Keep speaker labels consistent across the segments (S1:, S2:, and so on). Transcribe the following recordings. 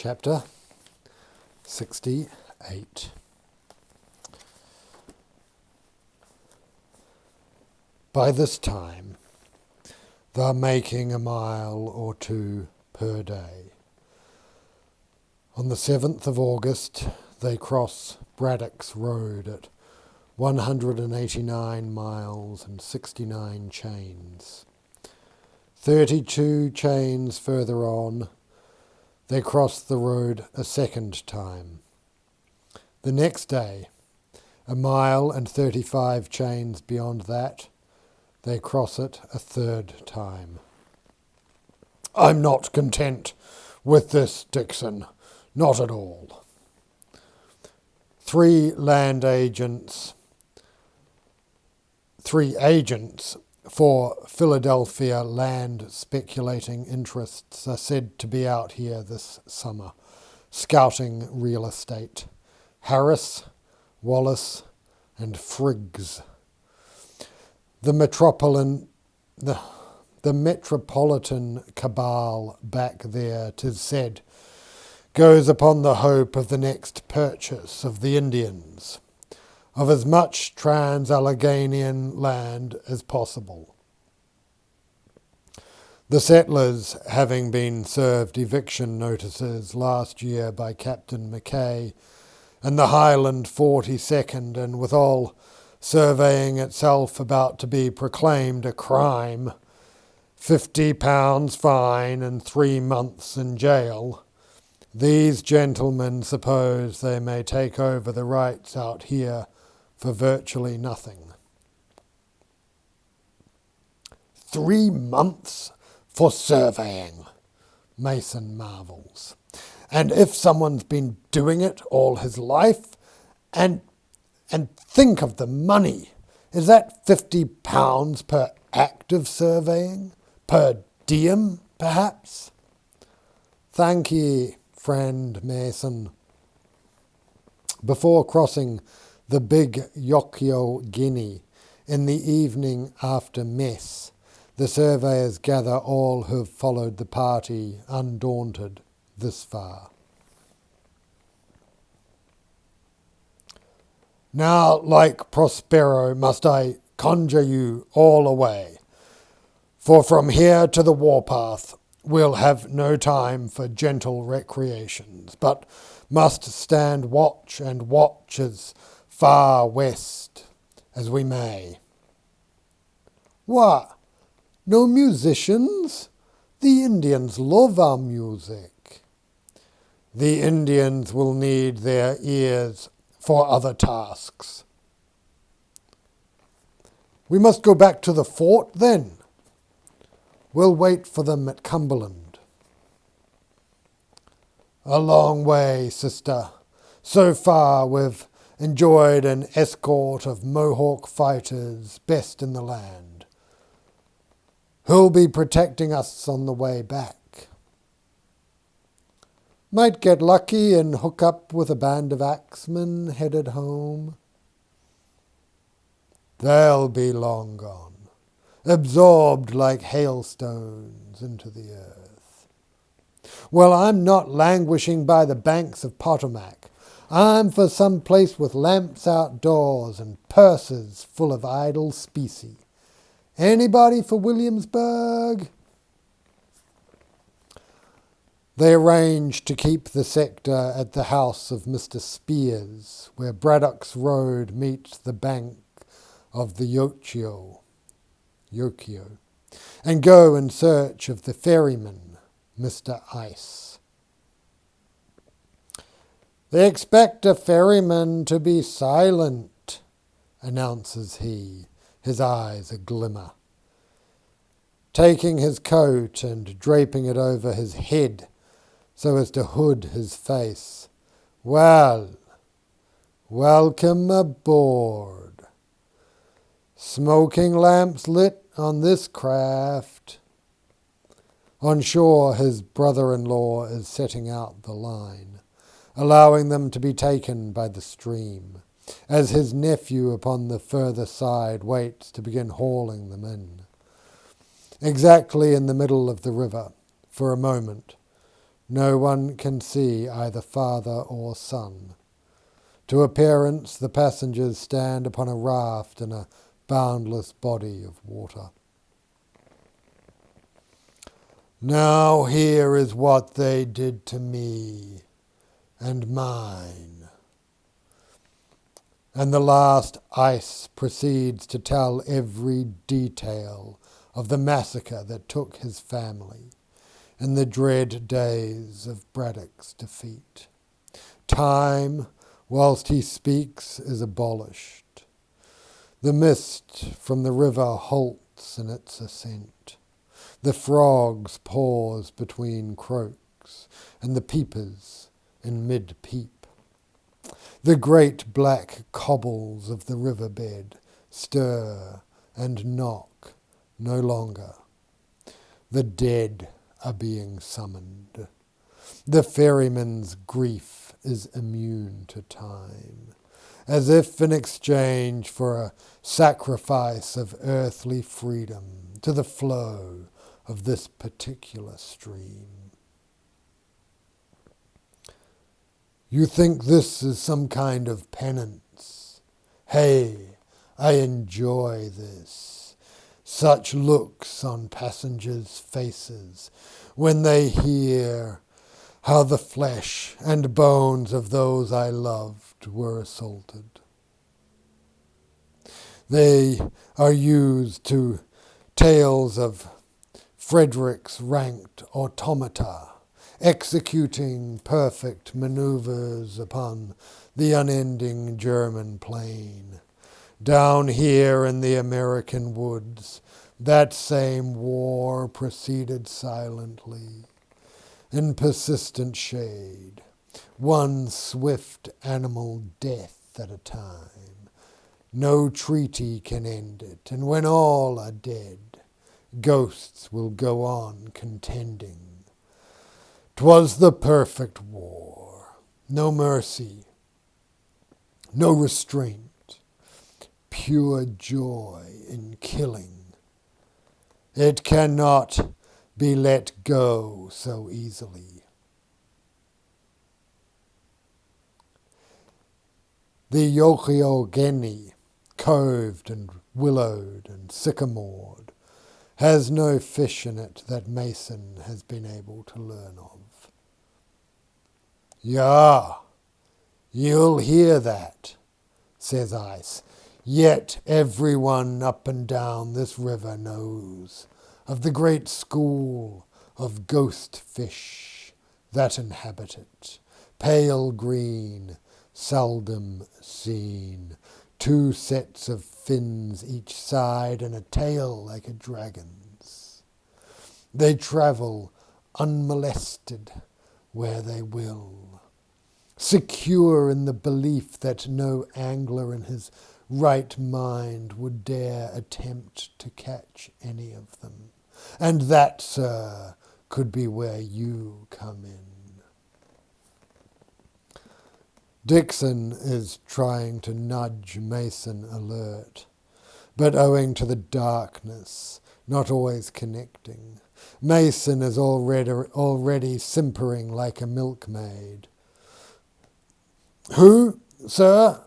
S1: Chapter 68. By this time, they're making a mile or two per day. On the 7th of August, they cross Braddock's Road at 189 miles and 69 chains. 32 chains further on, they cross the road a second time. The next day, a mile and 35 chains beyond that, they cross it a third time. I'm not content with this, Dixon. Not at all. 3 agents for Philadelphia land speculating interests are said to be out here this summer, scouting real estate. Harris, Wallace, and Friggs. The metropolitan cabal back there, 'tis said, goes upon the hope of the next purchase of the Indians, of as much trans-Alleghanian land as possible. The settlers, having been served eviction notices last year by Captain Mackay and the Highland 42nd, and withal surveying itself about to be proclaimed a crime, £50 fine and 3 months in jail, these gentlemen suppose they may take over the rights out here for virtually nothing. 3 months for surveying, Mason marvels. And if someone's been doing it all his life, and think of the money, is that £50 per act of surveying? Per diem, perhaps? Thank ye, friend Mason. Before crossing the big Yokio Guinea in the evening after mess, the surveyors gather all who've followed the party undaunted this far. Now, like Prospero, must I conjure you all away, for from here to the warpath we'll have no time for gentle recreations, but must stand watch and watch as far west as we may. What? No musicians? The Indians love our music. The Indians will need their ears for other tasks. We must go back to the fort then. We'll wait for them at Cumberland. A long way, sister. So far we've enjoyed an escort of Mohawk fighters, best in the land. Who'll be protecting us on the way back? Might get lucky and hook up with a band of axemen headed home. They'll be long gone, absorbed like hailstones into the earth. Well, I'm not languishing by the banks of Potomac. I'm for some place with lamps outdoors and purses full of idle specie. Anybody for Williamsburg? They arranged to keep the sector at the house of Mr. Spears, where Braddock's Road meets the bank of the Yokio, and go in search of the ferryman, Mr. Ice. They expect a ferryman to be silent, announces he, his eyes a glimmer, taking his coat and draping it over his head so as to hood his face. Well, welcome aboard. Smoking lamps lit on this craft. On shore his brother-in-law is setting out the line, allowing them to be taken by the stream, as his nephew upon the further side waits to begin hauling them in. Exactly in the middle of the river, for a moment, No one can see either father or son. To appearance, the passengers stand upon a raft in a boundless body of water. Now here is what they did to me and mine. And the last ice proceeds to tell every detail of the massacre that took his family in the dread days of Braddock's defeat. Time, whilst he speaks, is abolished. The mist from the river halts in its ascent. The frogs pause between croaks, and the peepers in mid-peep. The great black cobbles of the riverbed stir and knock no longer. The dead are being summoned. The ferryman's grief is immune to time, as if in exchange for a sacrifice of earthly freedom to the flow of this particular stream. You think this is some kind of penance? Hey, I enjoy this. Such looks on passengers' faces when they hear how the flesh and bones of those I loved were assaulted. They are used to tales of Frederick's ranked automata, executing perfect manoeuvres upon the unending German plain. Down here in the American woods, that same war proceeded silently, in persistent shade, one swift animal death at a time. No treaty can end it, and when all are dead, ghosts will go on contending. 'Twas the perfect war, no mercy, no restraint, pure joy in killing. It cannot be let go so easily. The Yochiogeni, coved and willowed and sycamored, has no fish in it that Mason has been able to learn of. "Ja, you'll hear that," says Ice. "Yet everyone up and down this river knows of the great school of ghost fish that inhabit it, pale green, seldom seen, 2 sets of fins each side and a tail like a dragon's. They travel unmolested where they will, secure in the belief that no angler in his right mind would dare attempt to catch any of them. And that, sir, could be where you come in." Dixon is trying to nudge Mason alert, but owing to the darkness, not always connecting, Mason is already simpering like a milkmaid. "Who, sir?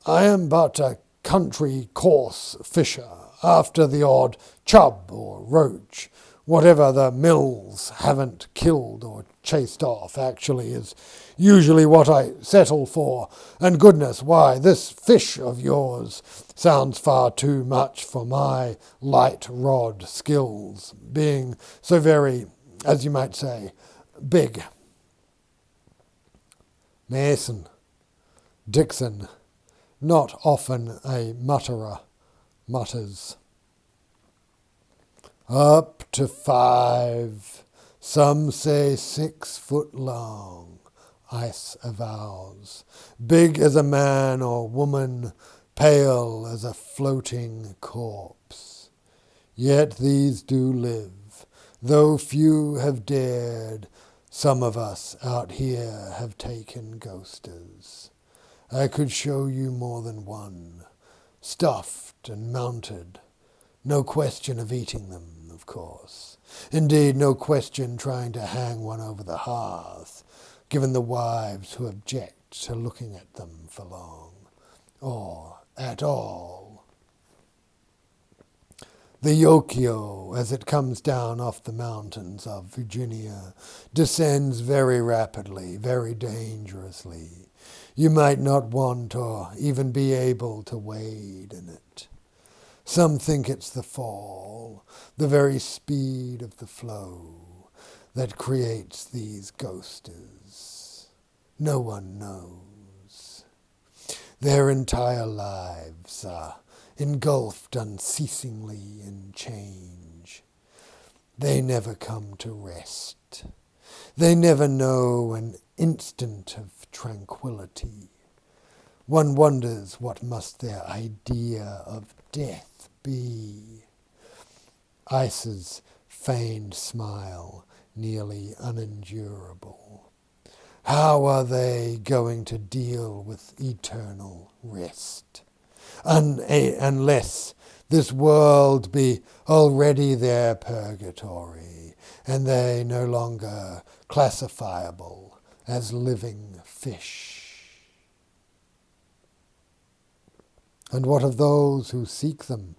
S1: I am but a country coarse fisher, after the odd chub or roach. Whatever the mills haven't killed or chased off actually is usually what I settle for. And goodness, why, this fish of yours sounds far too much for my light rod skills, being so very, as you might say, big." Mason, Dixon, not often a mutterer, mutters. "Up to 5, some say 6 foot long," Ice avows. "Big as a man or woman, pale as a floating corpse. Yet these do live, though few have dared. Some of us out here have taken ghosters. I could show you more than one, stuffed and mounted, No question of eating them, of course. Indeed, no question trying to hang one over the hearth, given the wives who object to looking at them for long, or at all. The Yokio, as it comes down off the mountains of Virginia, descends very rapidly, very dangerously. You might not want or even be able to wade in it. Some think it's the fall, the very speed of the flow, that creates these ghosters. No one knows. Their entire lives are engulfed unceasingly in change. They never come to rest. They never know an instant of tranquility. One wonders what must their idea of death be. Ice's feigned smile nearly unendurable. How are they going to deal with eternal rest? Unless this world be already their purgatory, and they no longer classifiable as living fish. And what of those who seek them?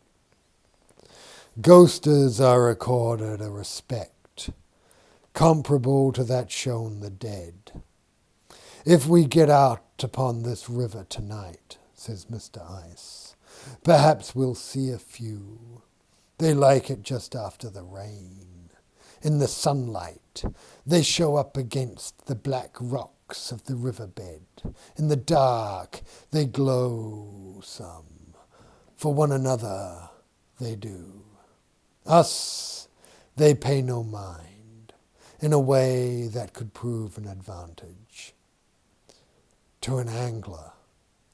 S1: Ghosters are accorded a respect comparable to that shown the dead. If we get out upon this river tonight, says Mr. Ice, perhaps we'll see a few. They like it just after the rain. In the sunlight, they show up against the black rocks of the riverbed. In the dark, they glow some. For one another, they do. Us, they pay no mind, in a way that could prove an advantage. To an angler,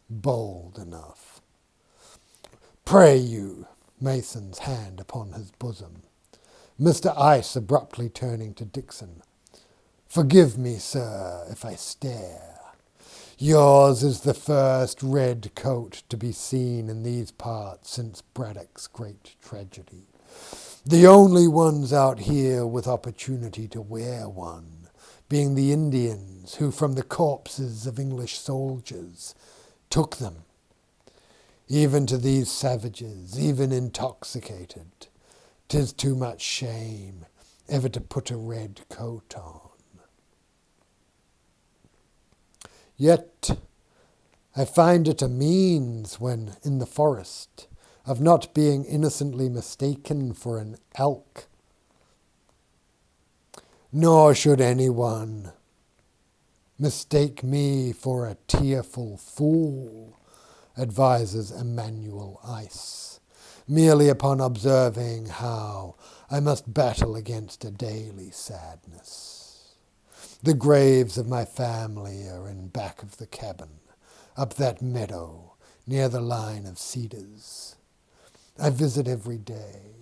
S1: bold enough. Pray you, Mason's hand upon his bosom. Mr. Ice abruptly turning to Dixon. Forgive me, sir, if I stare. Yours is the first red coat to be seen in these parts since Braddock's great tragedy. The only ones out here with opportunity to wear one, being the Indians who from the corpses of English soldiers took them. Even to these savages, even intoxicated, 'tis too much shame ever to put a red coat on. Yet I find it a means when in the forest of not being innocently mistaken for an elk. Nor should anyone mistake me for a tearful fool, advises Emmanuel Ice, merely upon observing how I must battle against a daily sadness. The graves of my family are in back of the cabin, up that meadow, near the line of cedars. I visit every day,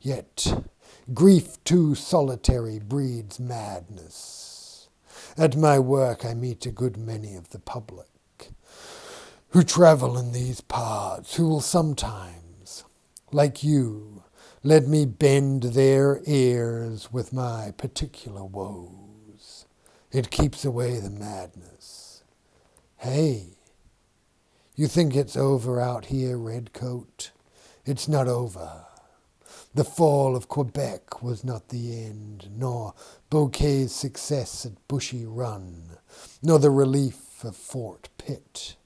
S1: yet grief too solitary breeds madness. At my work I meet a good many of the public, who travel in these parts, who will sometimes, like you, let me bend their ears with my particular woes. It keeps away the madness. Hey, you think it's over out here, Redcoat? It's not over. The fall of Quebec was not the end, nor Bouquet's success at Bushy Run, nor the relief of Fort Pitt.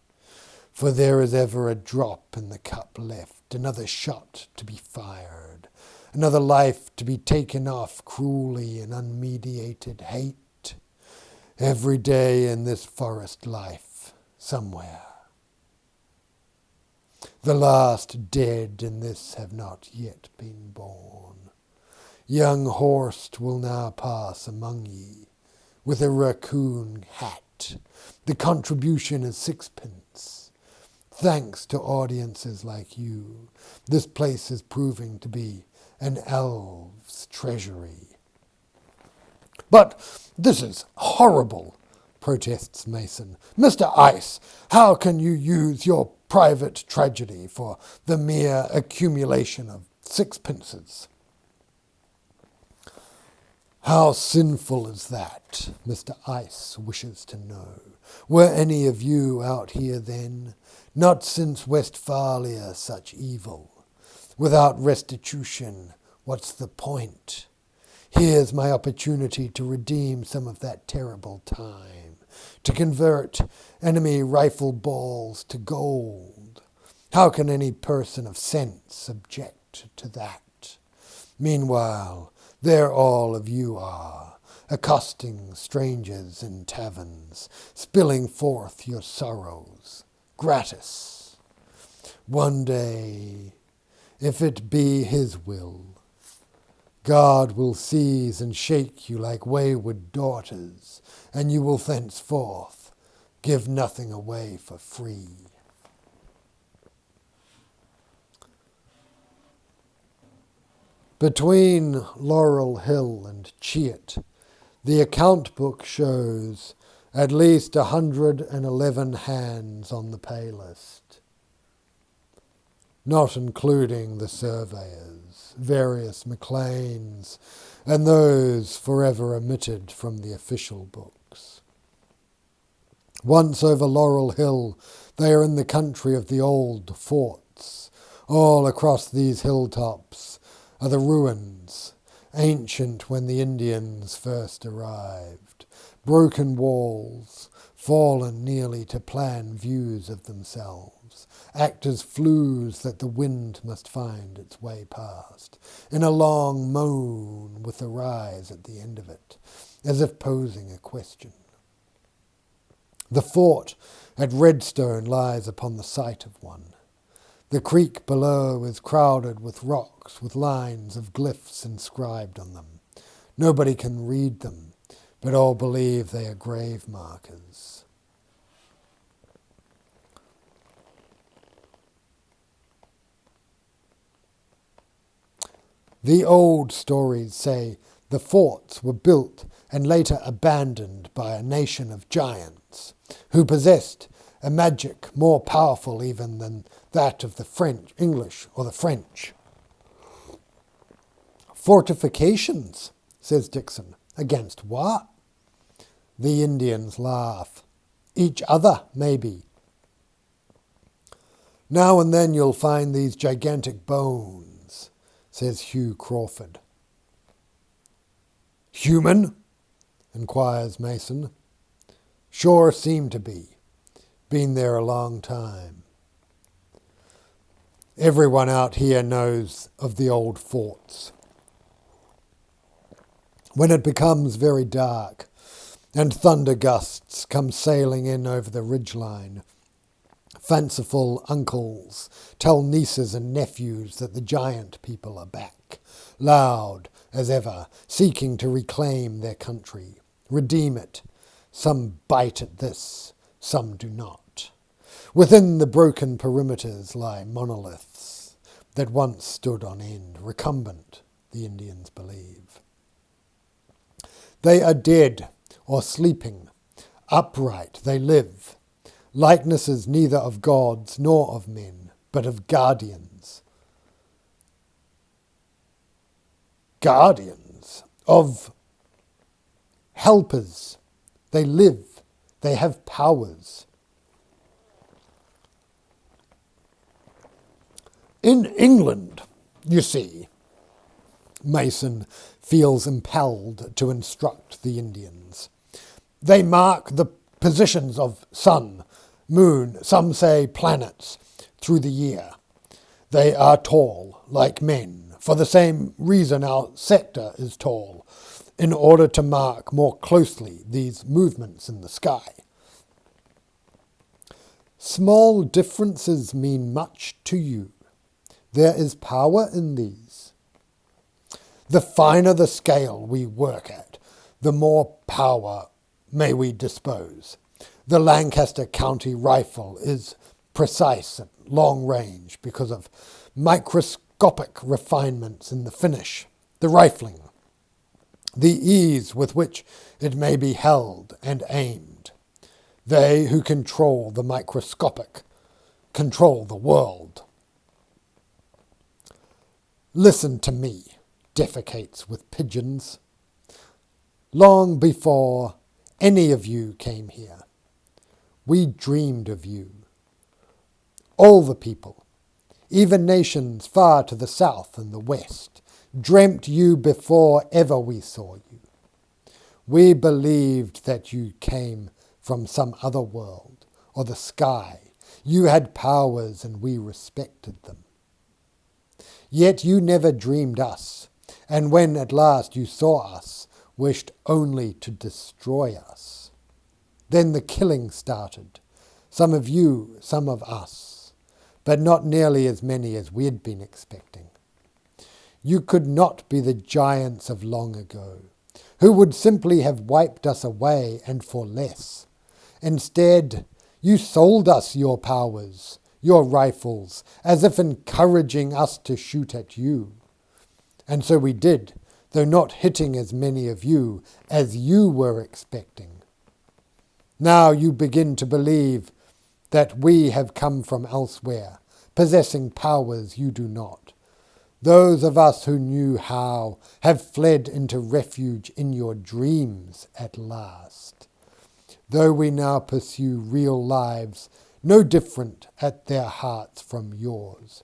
S1: For there is ever a drop in the cup left, another shot to be fired, another life to be taken off cruelly in unmediated hate. Every day in this forest life, somewhere. The last dead in this have not yet been born. Young Horst will now pass among ye, with a raccoon hat. The contribution is 6p. Thanks to audiences like you, this place is proving to be an elf's treasury. But this is horrible, protests Mason. Mr. Ice, how can you use your private tragedy for the mere accumulation of sixpences. How sinful is that? Mr. Ice wishes to know. Were any of you out here then? Not since Westphalia such evil. Without restitution, what's the point? Here's my opportunity to redeem some of that terrible time, to convert enemy rifle balls to gold. How can any person of sense object to that? Meanwhile, there all of you are, accosting strangers in taverns, spilling forth your sorrows, gratis. One day, if it be his will, God will seize and shake you like wayward daughters, and you will thenceforth give nothing away for free. Between Laurel Hill and Cheat, the account book shows at least 111 hands on the pay list, not including the surveyors, various McLeans, and those forever omitted from the official books. Once over Laurel Hill, they are in the country of the old forts. All across these hilltops are the ruins, ancient when the Indians first arrived, broken walls, fallen nearly to plan views of themselves, act as flues that the wind must find its way past, in a long moan with a rise at the end of it, as if posing a question. The fort at Redstone lies upon the site of one. The creek below is crowded with rocks with lines of glyphs inscribed on them. Nobody can read them, but all believe they are grave markers. The old stories say the forts were built and later abandoned by a nation of giants who possessed a magic more powerful even than that of the English or the French. Fortifications, says Dixon. Against what? The Indians laugh. Each other, maybe. Now and then you'll find these gigantic bones, says Hugh Crawford. Human? Inquires Mason. Sure seem to be. Been there a long time. Everyone out here knows of the old forts. When it becomes very dark and thunder gusts come sailing in over the ridgeline, fanciful uncles tell nieces and nephews that the giant people are back, loud as ever, seeking to reclaim their country, redeem it. Some bite at this, some do not. Within the broken perimeters lie monoliths that once stood on end, recumbent, the Indians believe. They are dead or sleeping. Upright they live, likenesses neither of gods nor of men, but of guardians. Guardians, of helpers. They live, they have powers. In England, you see, Mason feels impelled to instruct the Indians. They mark the positions of sun, moon, some say planets, through the year. They are tall, like men, for the same reason our sector is tall, in order to mark more closely these movements in the sky. Small differences mean much to you. There is power in these. The finer the scale we work at, the more power may we dispose. The Lancaster County rifle is precise at long range because of microscopic refinements in the finish, the rifling, the ease with which it may be held and aimed. They who control the microscopic control the world. Listen to me, defecates with pigeons. Long before any of you came here, we dreamed of you. All the people, even nations far to the south and the west, dreamt you before ever we saw you. We believed that you came from some other world or the sky. You had powers and we respected them. Yet you never dreamed us, and when at last you saw us, wished only to destroy us. Then the killing started, some of you, some of us, but not nearly as many as we'd been expecting. You could not be the giants of long ago, who would simply have wiped us away and for less. Instead, you sold us your powers, your rifles, as if encouraging us to shoot at you. And so we did, though not hitting as many of you as you were expecting. Now you begin to believe that we have come from elsewhere, possessing powers you do not. Those of us who knew how have fled into refuge in your dreams at last. Though we now pursue real lives, no different at their hearts from yours,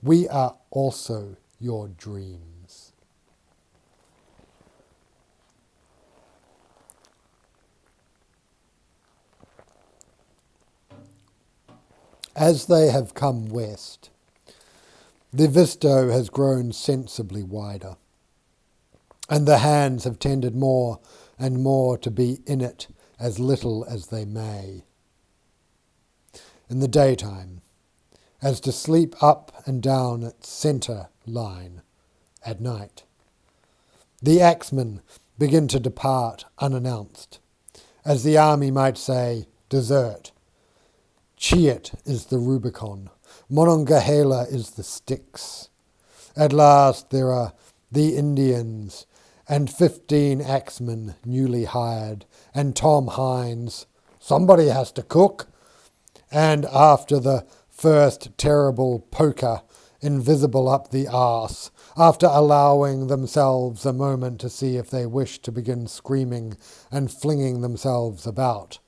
S1: we are also your dreams. As they have come west, the vista has grown sensibly wider, and the hands have tended more and more to be in it as little as they may. In the daytime, as to sleep up and down its centre line at night. The axemen begin to depart unannounced, as the army might say, desert. Cheat is the Rubicon, Monongahela is the Styx. At last there are the Indians, and 15 axemen newly hired, and Tom Hines. Somebody has to cook. And after the first terrible poker, invisible up the arse, after allowing themselves a moment to see if they wished to begin screaming and flinging themselves about,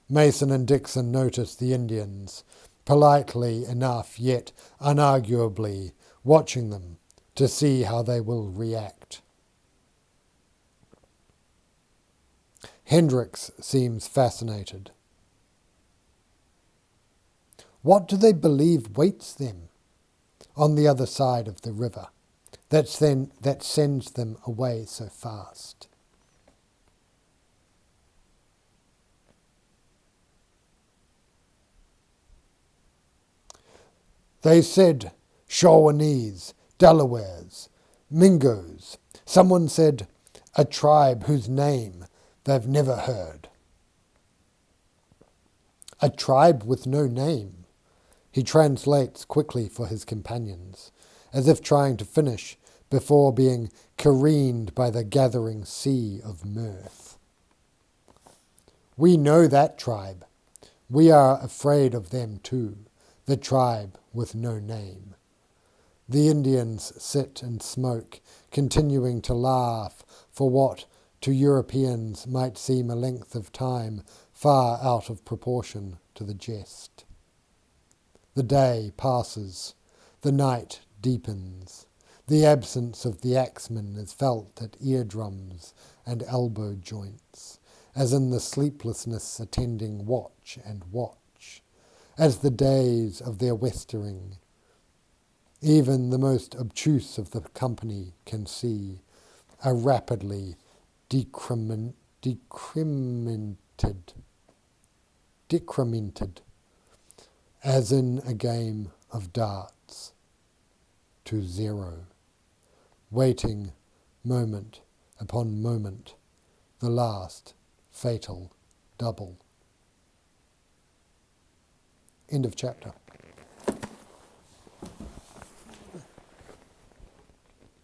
S1: Mason and Dixon noticed the Indians, politely enough yet unarguably, watching them to see how they will react. Hendricks seems fascinated. What do they believe waits them on the other side of the river that sends them away so fast? They said Shawanese, Delawares, Mingos. Someone said a tribe whose name they've never heard. A tribe with no name. He translates quickly for his companions, as if trying to finish before being careened by the gathering sea of mirth. We know that tribe. We are afraid of them too, the tribe with no name. The Indians sit and smoke, continuing to laugh for what to Europeans might seem a length of time far out of proportion to the jest. The day passes, the night deepens. The absence of the axeman is felt at eardrums and elbow joints, as in the sleeplessness attending watch and watch, as the days of their westering. Even the most obtuse of the company can see, are rapidly decremented, as in a game of darts, to zero, waiting moment upon moment, the last fatal double. End of chapter.